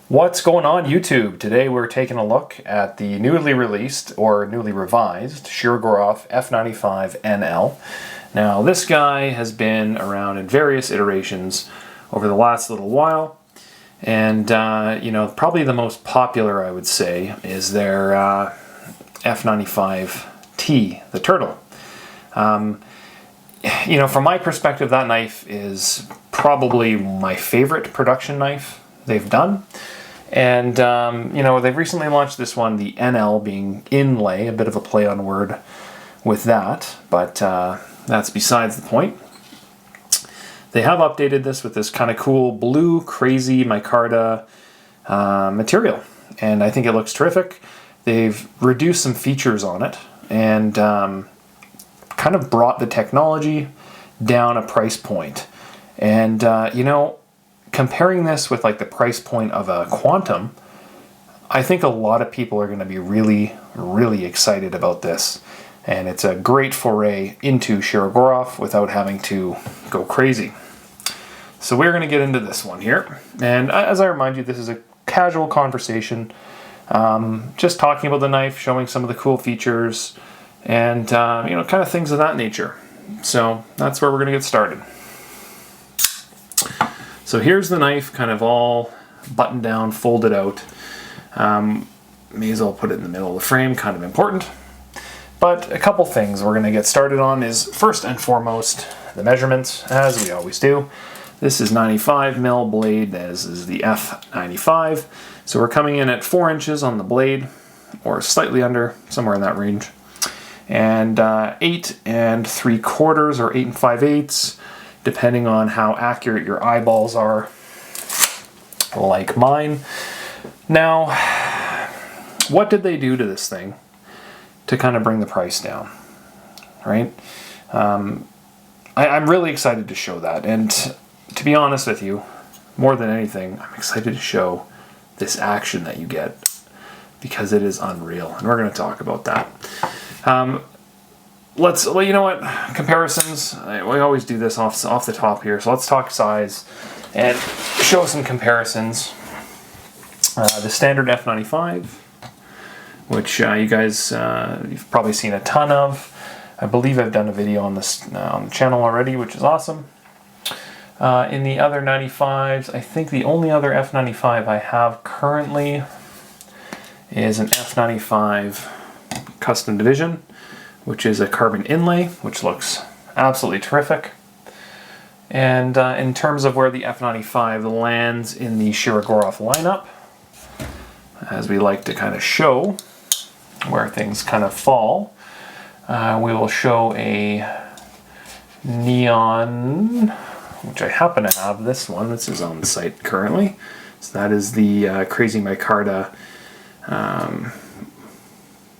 What's going on YouTube? Today we're taking a look at the newly released or newly revised Shirogorov F95 NL. Now this guy has been around in various iterations over the last little while, and probably the most popular, I would say, is their F95T, the turtle. From my perspective, that knife is probably my favorite production knife they've done. And, they've recently launched this one, the NL being inlay, a bit of a play on word with that, but that's besides the point. They have updated this with this kind of cool Blue Crazy Micarta material, and I think it looks terrific. They've reduced some features on it, and kind of brought the technology down a price point. And, comparing this with like the price point of a Quantum, I think a lot of people are going to be really, really excited about this. And it's a great foray into Shirogorov without having to go crazy. So we're going to get into this one here. And as I remind you, this is a casual conversation. Just talking about the knife, showing some of the cool features, and kind of things of that nature. So that's where we're going to get started. So here's the knife, kind of all buttoned down, folded out. May as well put it in the middle of the frame, kind of important. But a couple things we're going to get started on is, first and foremost, the measurements, as we always do. This is 95 mil blade, as is the F95. So we're coming in at 4 inches on the blade, or slightly under, somewhere in that range. And 8 3/4 or 8 5/8, depending on how accurate your eyeballs are, like mine. Now, what did they do to this thing to kind of bring the price down, right? I'm really excited to show that, and to be honest with you, more than anything, I'm excited to show this action that you get, because it is unreal, and we're going to talk about that. You know what? Comparisons. We always do this off the top here. So let's talk size and show some comparisons. The standard F95, which you guys you've probably seen a ton of. I believe I've done a video on this on the channel already, which is awesome. In the other 95s, I think the only other F95 I have currently is an F95 Custom Division, which is a carbon inlay, which looks absolutely terrific. And in terms of where the F95 lands in the Shirogorov lineup, as we like to kind of show where things kind of fall, we will show a neon, which I happen to have this one. This is on the site currently. So that is the Crazy Micarta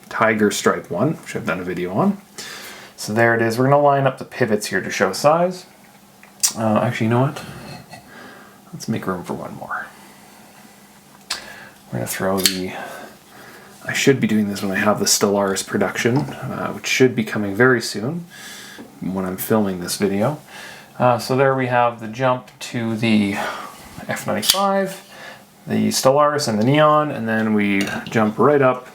Tiger Stripe one, which I've done a video on. So there it is. We're going to line up the pivots here to show size. Actually, you know what? Let's make room for one more. We're going to throw I should be doing this when I have the Stellaris production, which should be coming very soon when I'm filming this video. So there we have the jump to the F95, the Stellaris and the Neon, and then we jump right up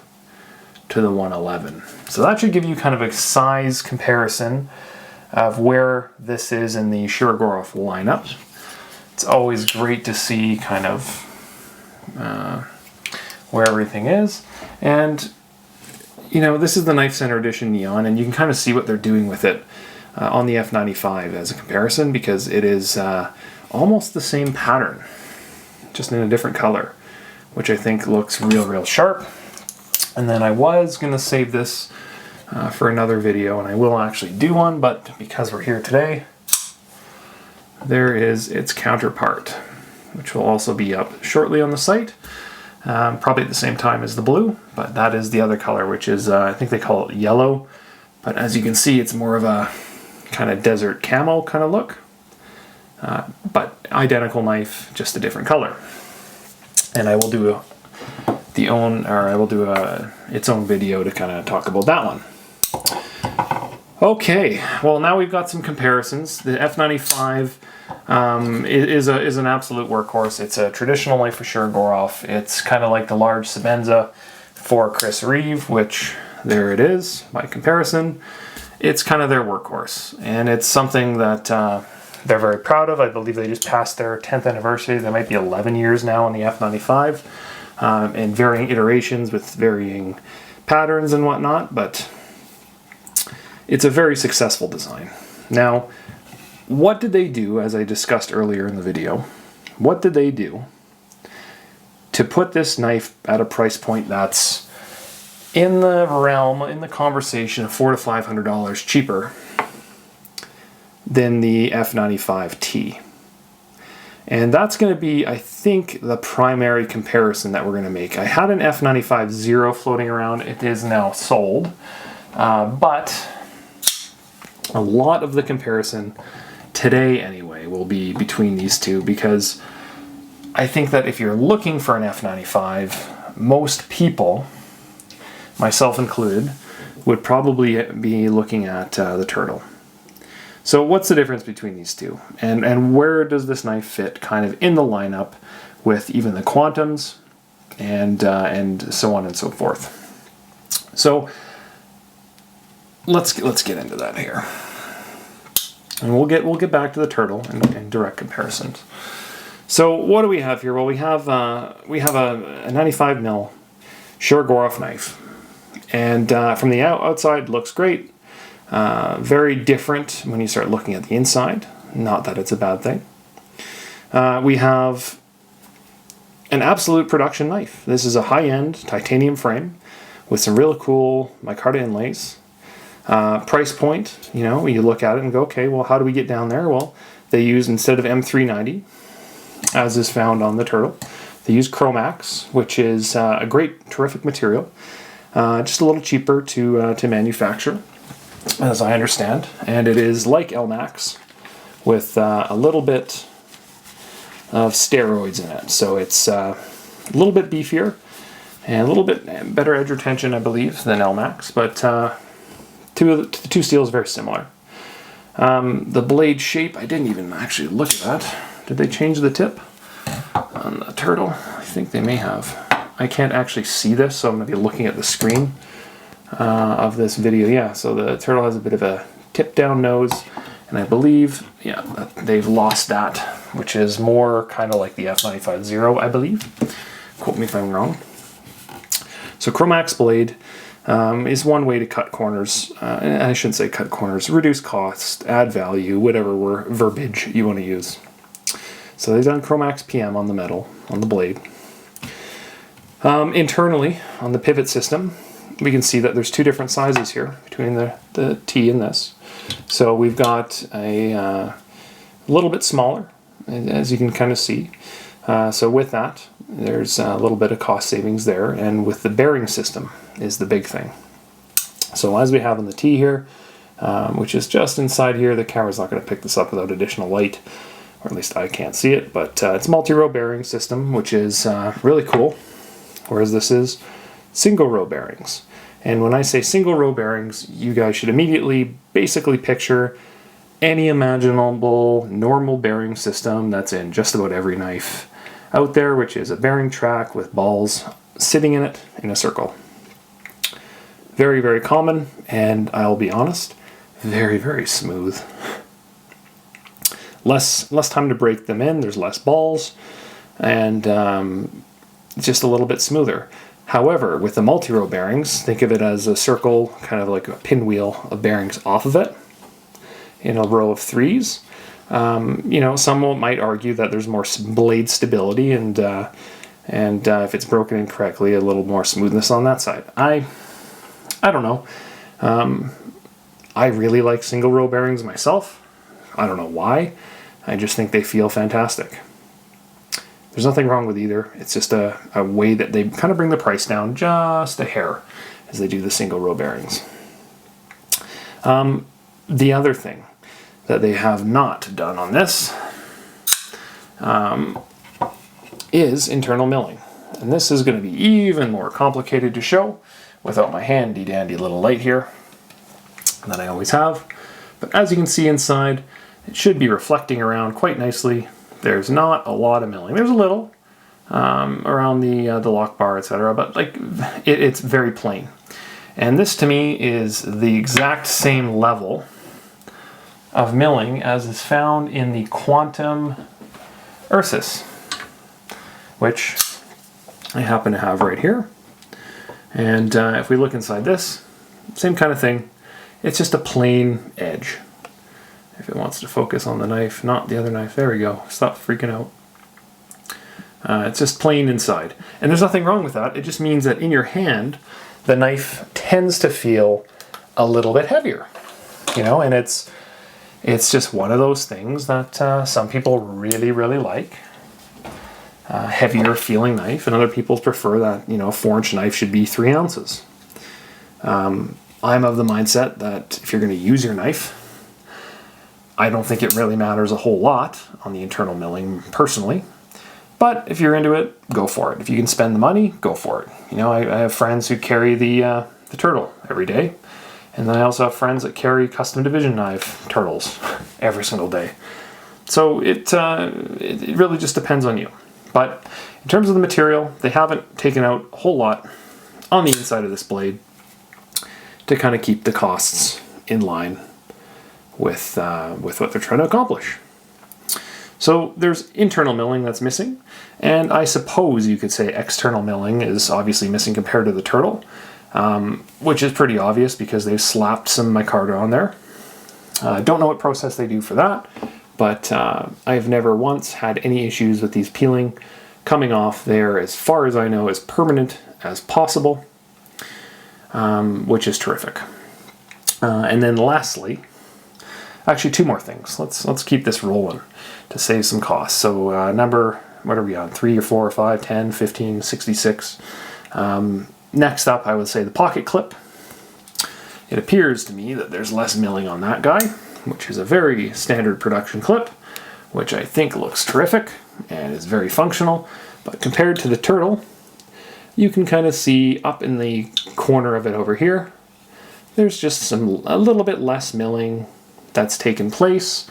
to the 111. So that should give you kind of a size comparison of where this is in the Shirogorov lineup. It's always great to see kind of where everything is. And, this is the Knife Center Edition Neon, and you can kind of see what they're doing with it on the F95 as a comparison, because it is almost the same pattern, just in a different color, which I think looks real sharp. And then I was going to save this for another video, and I will actually do one, but because we're here today, there is its counterpart, which will also be up shortly on the site, probably at the same time as the blue, but that is the other color, which is, I think they call it yellow, but as you can see, it's more of a kind of desert camel kind of look, but identical knife, just a different color. And I will do its own video to kind of talk about that one. Okay, well now we've got some comparisons. The F95 is an absolute workhorse. It's a traditional knife for Shirogorov. It's kind of like the large Sebenza for Chris Reeve, which there it is by comparison. It's kind of their workhorse, and it's something that they're very proud of. I believe they just passed their 10th anniversary. They might be 11 years now on the F95, in varying iterations with varying patterns and whatnot, but it's a very successful design. Now, what did they do, as I discussed earlier in the video, what did they do to put this knife at a price point that's in the realm, in the conversation of $400 to $500 cheaper than the F95T? And that's going to be, I think, the primary comparison that we're going to make. I had an F95 Zero floating around. It is now sold. But a lot of the comparison today, anyway, will be between these two, because I think that if you're looking for an F95, most people, myself included, would probably be looking at the Turtle. So what's the difference between these two? And where does this knife fit kind of in the lineup with even the Quantums and so on and so forth? So let's get into that here. And we'll get back to the Turtle and direct comparisons. So what do we have here? Well, we have a 95mm Shirogorov knife. And from the outside, looks great. Very different when you start looking at the inside. Not that it's a bad thing. We have an absolute production knife. This is a high-end titanium frame with some real cool micarta inlays. Price point, you know, you look at it and go, okay, well, how do we get down there? Well, they use, instead of M390, as is found on the Turtle, they use Chromax, which is a great, terrific material. Just a little cheaper to manufacture, as I understand, and it is like LMAX with a little bit of steroids in it, so it's a little bit beefier and a little bit better edge retention, I believe, than LMAX, but the two steels are very similar. The blade shape, I didn't even actually look at that. Did they change the tip on the Turtle? I think they may have. I can't actually see this, so I'm going to be looking at the screen of this video. Yeah, so the Turtle has a bit of a tip-down nose, and I believe, yeah, they've lost that, which is more kind of like the F95 Zero, I believe. Quote me if I'm wrong. So Chromax blade is one way to cut corners. And I shouldn't say cut corners, reduce cost, add value, whatever verbiage you want to use. So they've done Chromax PM on the metal, on the blade. Internally, on the pivot system, we can see that there's two different sizes here between the T and this. So we've got a little bit smaller, as you can kind of see. So with that, there's a little bit of cost savings there, and with the bearing system is the big thing. So as we have on the T here, which is just inside here, the camera's not going to pick this up without additional light, or at least I can't see it, but it's a multi-row bearing system, which is really cool, whereas this is single row bearings. And when I say single row bearings, you guys should immediately basically picture any imaginable normal bearing system that's in just about every knife out there, which is a bearing track with balls sitting in it in a circle. Very, very common, and I'll be honest, very, very smooth. Less time to break them in, there's less balls, and it's just a little bit smoother. However, with the multi-row bearings, think of it as a circle, kind of like a pinwheel of bearings off of it, in a row of threes. You know, some might argue that there's more blade stability, and if it's broken in correctly, a little more smoothness on that side. I don't know. I really like single row bearings myself. I don't know why. I just think they feel fantastic. There's nothing wrong with either. It's just a way that they kind of bring the price down just a hair as they do the single row bearings. The other thing that they have not done on this is internal milling. And this is going to be even more complicated to show without my handy dandy little light here that I always have. But as you can see inside, It should be reflecting around quite nicely. There's not a lot of milling. There's a little around the lock bar, etc., but like it's very plain. And this to me is the exact same level of milling as is found in the Quantum Ursus, which I happen to have right here. And if we look inside this, same kind of thing. It's just a plain edge. If it wants to focus on the knife, not the other knife. There we go. Stop freaking out. It's just plain inside. And there's nothing wrong with that. It just means that in your hand, the knife tends to feel a little bit heavier. You know, and it's just one of those things that some people really, really like. Heavier feeling knife, and other people prefer that, you know, a 4-inch knife should be 3 ounces. I'm of the mindset that if you're going to use your knife, I don't think it really matters a whole lot on the internal milling personally. But if you're into it, go for it. If you can spend the money, go for it. You know, I have friends who carry the turtle every day. And then I also have friends that carry custom division knife turtles every single day. So it really just depends on you. But in terms of the material, they haven't taken out a whole lot on the inside of this blade to kind of keep the costs in line with what they're trying to accomplish. So there's internal milling that's missing, and I suppose you could say external milling is obviously missing compared to the turtle, which is pretty obvious because they've slapped some micarta on there. Don't know what process they do for that, but I've never once had any issues with these peeling. Coming off there, as far as I know, as permanent as possible, which is terrific. And then lastly, actually 2 more things. Let's keep this rolling to save some costs. So number, what are we on? 3 or 4 or 5, 10, 15, 66. Next up, I would say the pocket clip. It appears to me that there's less milling on that guy, which is a very standard production clip, which I think looks terrific and is very functional. But compared to the turtle, you can kind of see up in the corner of it over here, there's just a little bit less milling that's taken place.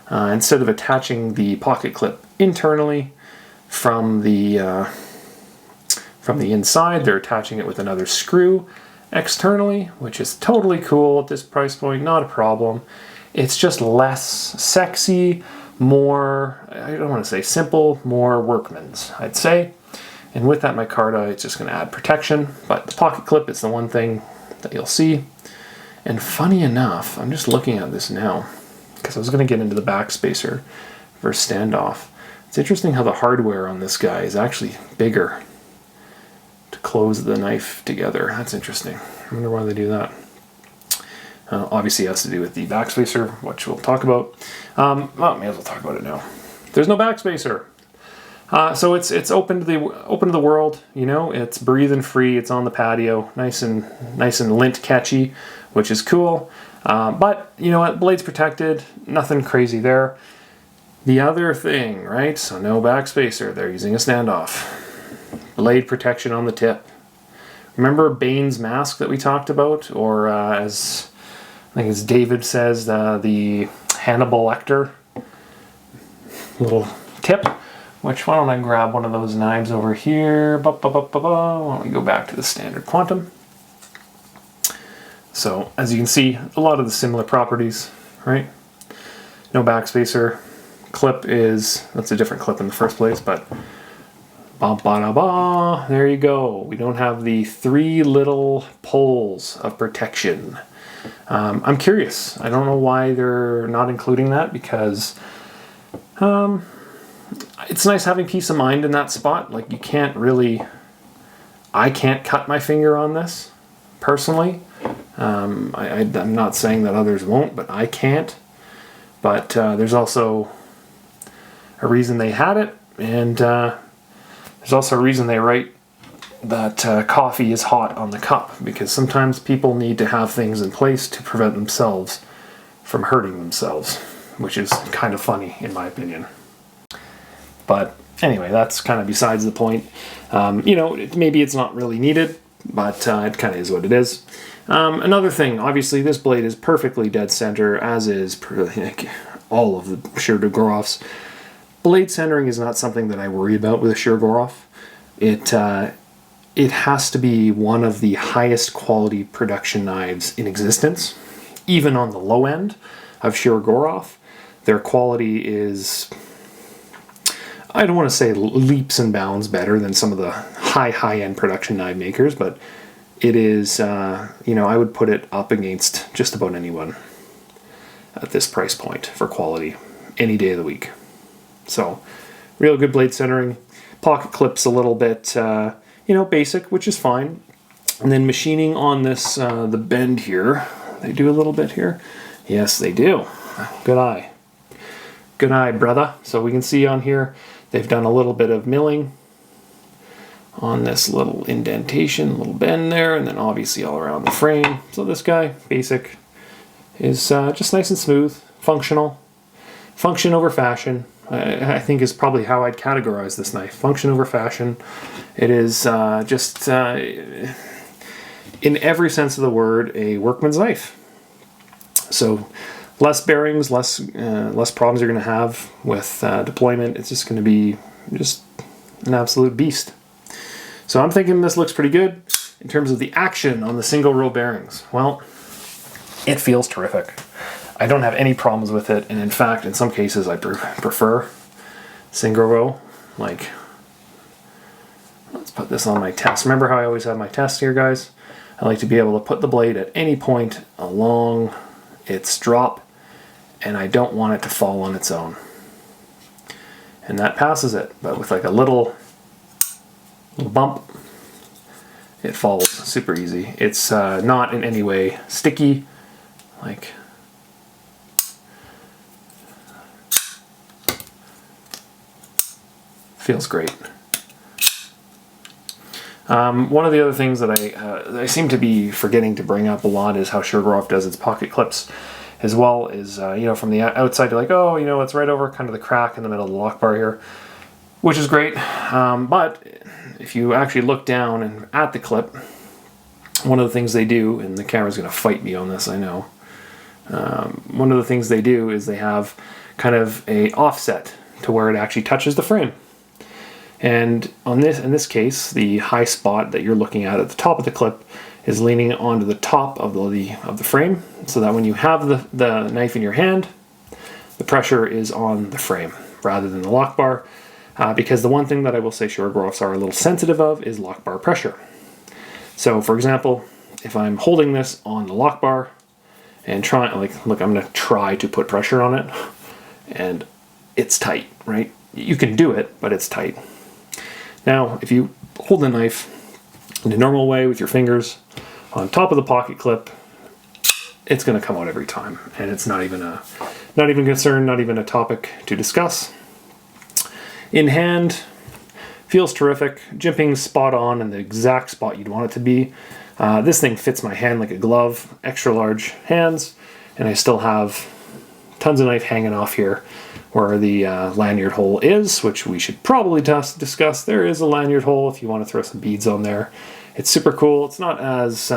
Instead of attaching the pocket clip internally from the inside, they're attaching it with another screw externally, which is totally cool at this price point, not a problem. It's just less sexy, more, I don't want to say simple, more workman's, I'd say. And with that micarta, it's just going to add protection, but the pocket clip is the one thing that you'll see. And funny enough, I'm just looking at this now, because I was going to get into the backspacer versus standoff. It's interesting how the hardware on this guy is actually bigger to close the knife together. That's interesting. I wonder why they do that. Obviously it has to do with the backspacer, which we'll talk about. Well, may as well talk about it now. There's no backspacer. So it's open to the world, you know, it's breathing free, it's on the patio, nice and lint catchy, which is cool. But you know what, blade's protected, nothing crazy there. The other thing, right? So no backspacer, they're using a standoff. Blade protection on the tip. Remember Bane's mask that we talked about? Or as I think as David says, the Hannibal Lecter little tip. Why don't I grab one of those knives over here? Why don't we go back to the standard Quantum? So as you can see, a lot of the similar properties, right? No backspacer. Clip that's a different clip in the first place, but there you go. We don't have the 3 little poles of protection. I'm curious. I don't know why they're not including that, because it's nice having peace of mind in that spot. Like I can't cut my finger on this personally. I'm not saying that others won't, but I can't. But there's also a reason they had it, and there's also a reason they write that coffee is hot on the cup, because sometimes people need to have things in place to prevent themselves from hurting themselves, which is kind of funny in my opinion. But anyway, that's kind of besides the point. You know, maybe it's not really needed, but it kind of is what it is. Another thing, obviously this blade is perfectly dead center, as is all of the Shirogorovs. Blade centering is not something that I worry about with a Shirogorov. It has to be one of the highest quality production knives in existence. Even on the low end of Shirogorov, their quality is, I don't want to say leaps and bounds better than some of the high-end production knife makers, but it is, I would put it up against just about anyone at this price point for quality any day of the week. So, real good blade centering. Pocket clips a little bit, basic, which is fine. And then machining on this, the bend here. They do a little bit here. Yes, they do. Good eye. Good eye, brother. So we can see on here, they've done a little bit of milling on this little indentation, little bend there, and then obviously all around the frame. So this guy, basic, is just nice and smooth, functional. Function over fashion, I think, is probably how I'd categorize this knife. Function over fashion. It is just, in every sense of the word, a workman's knife. So less bearings, less problems you're going to have with deployment. It's just going to be just an absolute beast. So I'm thinking this looks pretty good in terms of the action on the single row bearings. Well, it feels terrific. I don't have any problems with it, and in fact, in some cases, I prefer single row. Like, let's put this on my test. Remember how I always have my test here, guys? I like to be able to put the blade at any point along its drop, and I don't want it to fall on its own. And that passes it, but with like a little bump, it falls super easy. It's not in any way sticky, like feels great. One of the other things that I seem to be forgetting to bring up a lot is how Shirogorov does its pocket clips as well. Is from the outside you're like, oh, it's right over kind of the crack in the middle of the lock bar here, which is great. But if you actually look down and at the clip, one of the things they do, and the camera's going to fight me on this, I know. One of the things they do is they have kind of a offset to where it actually touches the frame. And in this case, the high spot that you're looking at the top of the clip is leaning onto the top of the frame, so that when you have the knife in your hand, the pressure is on the frame rather than the lock bar. Because the one thing that I will say Shirogorovs are a little sensitive of is lock bar pressure. So, for example, if I'm holding this on the lock bar and look, I'm going to try to put pressure on it, and it's tight, right? You can do it, but it's tight. Now, if you hold the knife in a normal way with your fingers on top of the pocket clip, it's going to come out every time, and it's not even a concern, not even a topic to discuss. In hand, feels terrific. Jimping's spot on in the exact spot you'd want it to be. This thing fits my hand like a glove, extra large hands, and I still have tons of knife hanging off here where the lanyard hole is, which we should probably discuss. There is a lanyard hole if you want to throw some beads on there. It's super cool. It's not as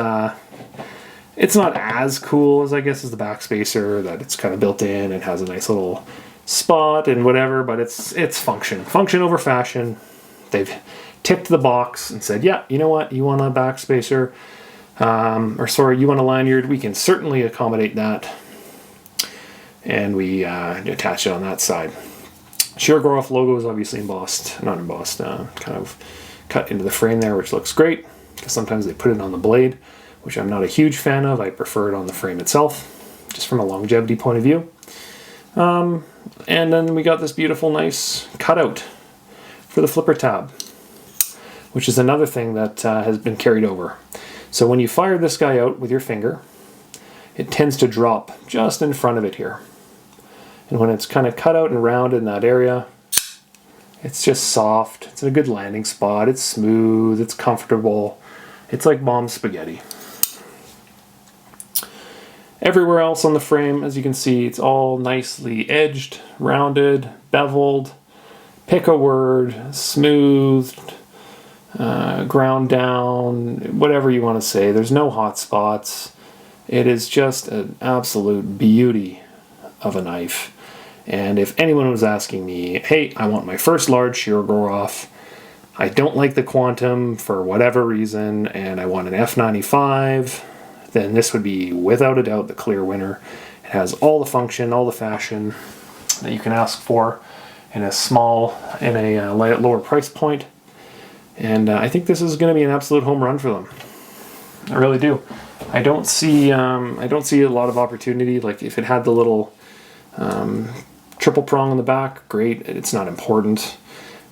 cool as, I guess, as the backspacer, that it's kind of built in and has a nice little spot and whatever, but it's function over fashion. They've tipped the box and said, yeah, you know what, you want a backspacer, you want a lanyard, we can certainly accommodate that, and we attach it on that side. Shirogorov logo is obviously kind of cut into the frame there, which looks great, because sometimes they put it on the blade, which I'm not a huge fan of. I prefer it on the frame itself, just from a longevity point of view. And then we got this beautiful, nice cutout for the flipper tab, which is another thing that has been carried over. So when you fire this guy out with your finger, it tends to drop just in front of it here. And when it's kind of cut out and rounded in that area, it's just soft. It's in a good landing spot. It's smooth. It's comfortable. It's like mom's spaghetti. Everywhere else on the frame, as you can see, it's all nicely edged, rounded, beveled, pick a word, smoothed, ground down, whatever you want to say. There's no hot spots. It is just an absolute beauty of a knife. And if anyone was asking me, hey, I want my first large Shirogorov, I don't like the Quantum for whatever reason, and I want an F95, then this would be without a doubt the clear winner. It has all the function, all the fashion that you can ask for in a lower price point. And I think this is going to be an absolute home run for them. I really do. I don't see a lot of opportunity. Like if it had the little triple prong on the back, great. It's not important.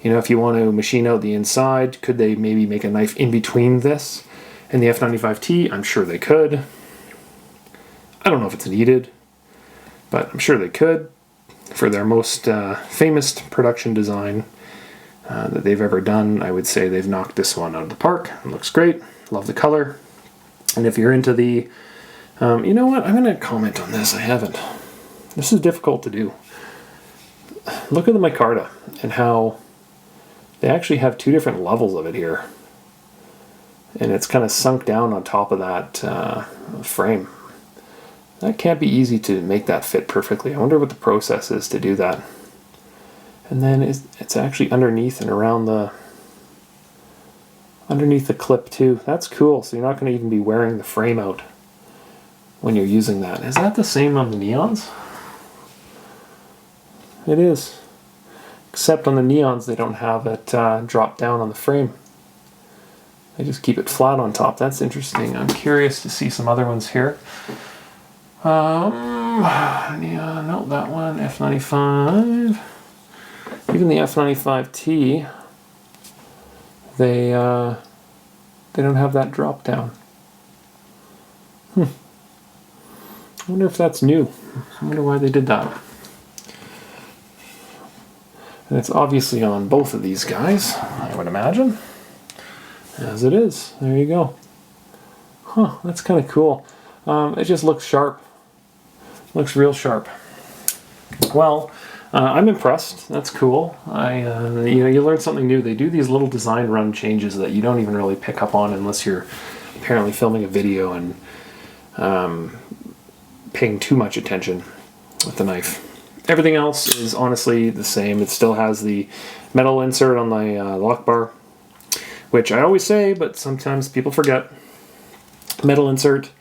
You know, if you want to machine out the inside, could they maybe make a knife in between this and the F95T? I'm sure they could. I don't know if it's needed, but I'm sure they could for their most famous production design that they've ever done. I would say they've knocked this one out of the park. It looks great. Love the color. And if you're into the, you know what? I'm going to comment on this. I haven't. This is difficult to do. Look at the micarta and how they actually have two different levels of it here. And it's kind of sunk down on top of that frame. That can't be easy to make that fit perfectly. I wonder what the process is to do that. And then it's actually underneath and around underneath the clip too. That's cool. So you're not going to even be wearing the frame out when you're using that. Is that the same on the Neons? It is. Except on the Neons they don't have it drop down on the frame. They just keep it flat on top. That's interesting. I'm curious to see some other ones here. Yeah, no, that one, F95. Even the F95T, they don't have that drop down. I wonder if that's new. I wonder why they did that. And it's obviously on both of these guys, I would imagine. As it is. There you go. Huh, that's kind of cool. It just looks sharp. Looks real sharp. Well, I'm impressed. That's cool. You learn something new. They do these little design run changes that you don't even really pick up on unless you're apparently filming a video and paying too much attention with the knife. Everything else is honestly the same. It still has the metal insert on the lock bar, which I always say, but sometimes people forget. Metal insert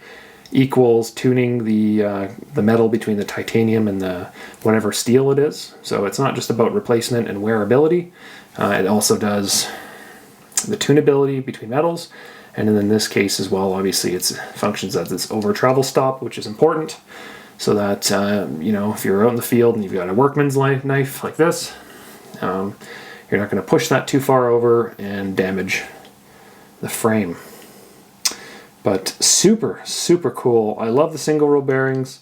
equals tuning the metal between the titanium and the whatever steel it is. So it's not just about replacement and wearability. It also does the tunability between metals, and in this case as well, obviously it functions as this over travel stop, which is important, so that if you're out in the field and you've got a workman's knife like this, you're not going to push that too far over and damage the frame. But super, super cool. I love the single row bearings.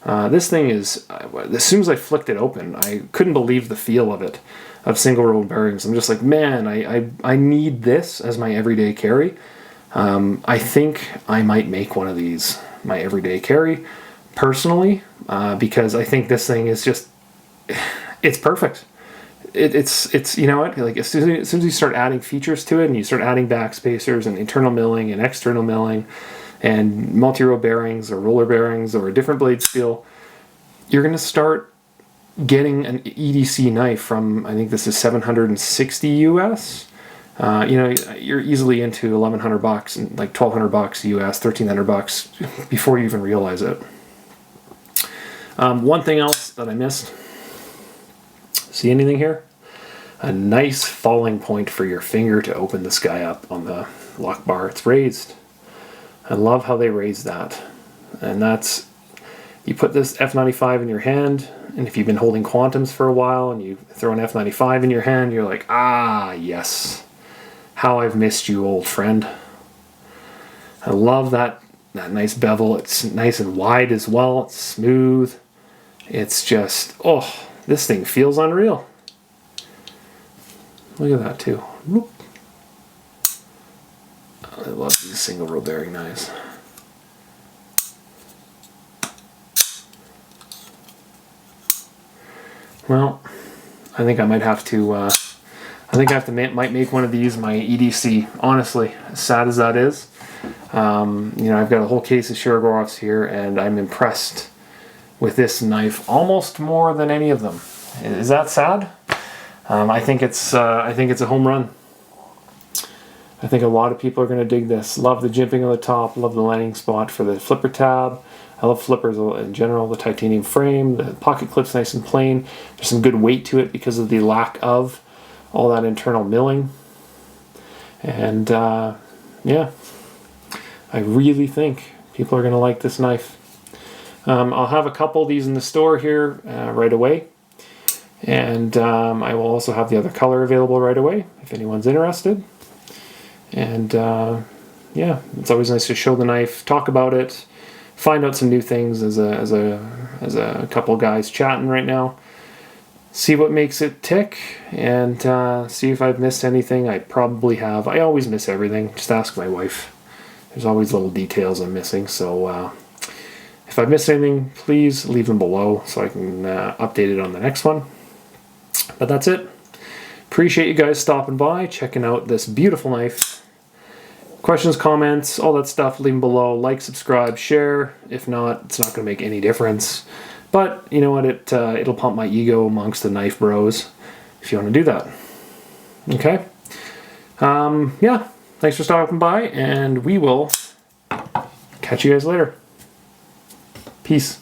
This thing is, as soon as I flicked it open, I couldn't believe the feel of it, of single row bearings. I'm just like, man, I need this as my everyday carry. I think I might make one of these my everyday carry, personally, because I think this thing is just, it's perfect. It's you know what, like as soon as you start adding features to it and you start adding back spacers and internal milling and external milling and multi-row bearings or roller bearings or a different blade steel, you're going to start getting an EDC knife from, I think this is 760 US. You're easily into $1,100 and like $1,200 US, $1,300 before you even realize it. One thing else that I missed. See anything here? A nice falling point for your finger to open this guy up on the lock bar. It's raised. I love how they raise that. And that's, you put this F95 in your hand, and if you've been holding Quantums for a while and you throw an F95 in your hand, you're like, ah, yes. How I've missed you, old friend. I love that nice bevel. It's nice and wide as well. It's smooth. It's just, oh, this thing feels unreal. Look at that too. Whoop. I love these single row bearing knives. Well, I think I might have to. Might make one of these my EDC. Honestly, as sad as that is, I've got a whole case of Shirogorovs here, and I'm impressed with this knife almost more than any of them. Is that sad? I think it's a home run. I think a lot of people are going to dig this. Love the jimping on the top, love the landing spot for the flipper tab. I love flippers in general, the titanium frame, the pocket clip's nice and plain. There's some good weight to it because of the lack of all that internal milling. And yeah, I really think people are going to like this knife. I'll have a couple of these in the store here right away. And I will also have the other color available right away if anyone's interested. And yeah, it's always nice to show the knife, talk about it, find out some new things as a couple guys chatting right now. See what makes it tick, and see if I've missed anything. I probably have. I always miss everything. Just ask my wife. There's always little details I'm missing. So if I've missed anything, please leave them below so I can update it on the next one. But that's it. Appreciate you guys stopping by, checking out this beautiful knife. Questions, comments, all that stuff, leave them below. Like, subscribe, share. If not, it's not going to make any difference. But you know what? It'll pump my ego amongst the knife bros if you want to do that. Okay? Yeah. Thanks for stopping by, and we will catch you guys later. Peace.